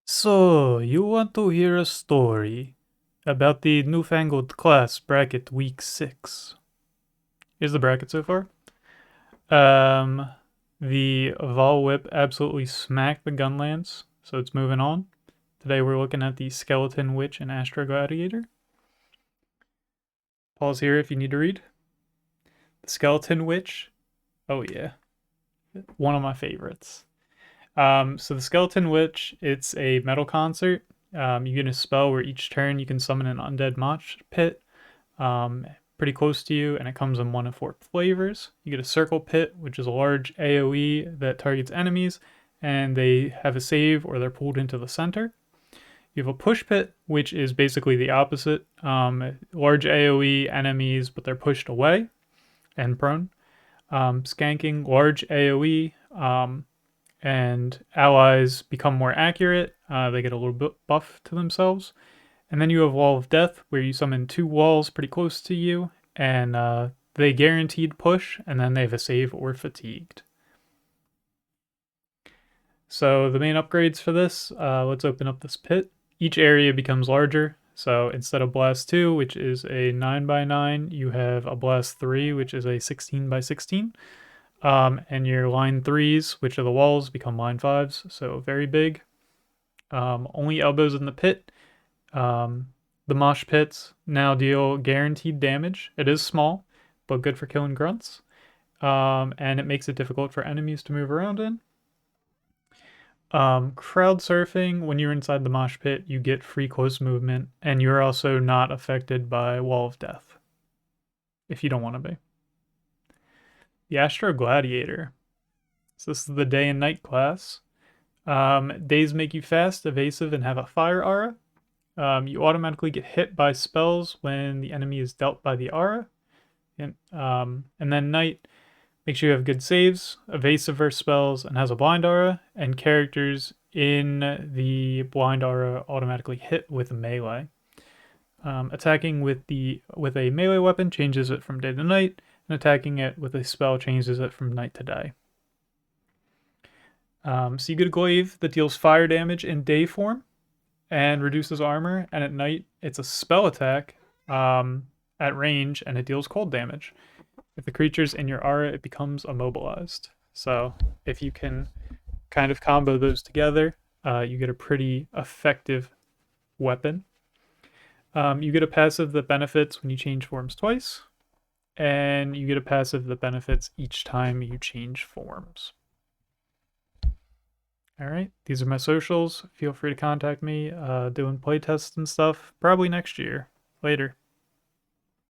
So, you want to hear a story about the Newfangled class bracket week 6. Here's the bracket so far. Um, the Vol Whip absolutely smacked the Gunlance, so it's moving on. Today we're looking at the Skeletonwitch and Astrogladiator. Pause here if you need to read. The Skeletonwitch, oh yeah, one of my favorites. So the Skeletonwitch, it's a metal concert. You get a spell where each turn you can summon an undead mosh pit pretty close to you, and it comes in 1 of 4 flavors. You get a circle pit, which is a large AoE that targets enemies, and they have a save or they're pulled into the center. You have a push pit, which is basically the opposite. Large AoE enemies, but they're pushed away and prone. Skanking, large AoE, and allies become more accurate. They get a little bit buff to themselves. And then you have Wall of Death, where you summon 2 walls pretty close to you, and they guaranteed push, and then they have a save or fatigued. So the main upgrades for this, let's open up this pit. Each area becomes larger. So instead of Blast 2, which is a 9x9, you have a Blast 3, which is a 16x16. And your line 3s, which are the walls, become line 5s, so very big. Only elbows in the pit. The mosh pits now deal guaranteed damage. It is small, but good for killing grunts. And it makes it difficult for enemies to move around in. Crowd surfing, when you're inside the mosh pit, you get free close movement, and you're also not affected by Wall of Death, if you don't want to be. The Astrogladiator. So this is the day and night class. Days make you fast, evasive, and have a fire aura. You automatically get hit by spells when the enemy is dealt by the aura. And then night makes sure you have good saves, evasive versus spells, and has a blind aura. And characters in the blind aura automatically hit with melee. Attacking with a melee weapon changes it from day to night, and attacking it with a spell changes it from night to day. So you get a glaive that deals fire damage in day form and reduces armor, and at night it's a spell attack at range, and it deals cold damage. If the creature's in your aura, it becomes immobilized. So if you can kind of combo those together, you get a pretty effective weapon. You get a passive that benefits when you change forms twice, and you get a passive that benefits each time you change forms. All right, these are my socials. Feel free to contact me doing playtests and stuff, probably next year. Later.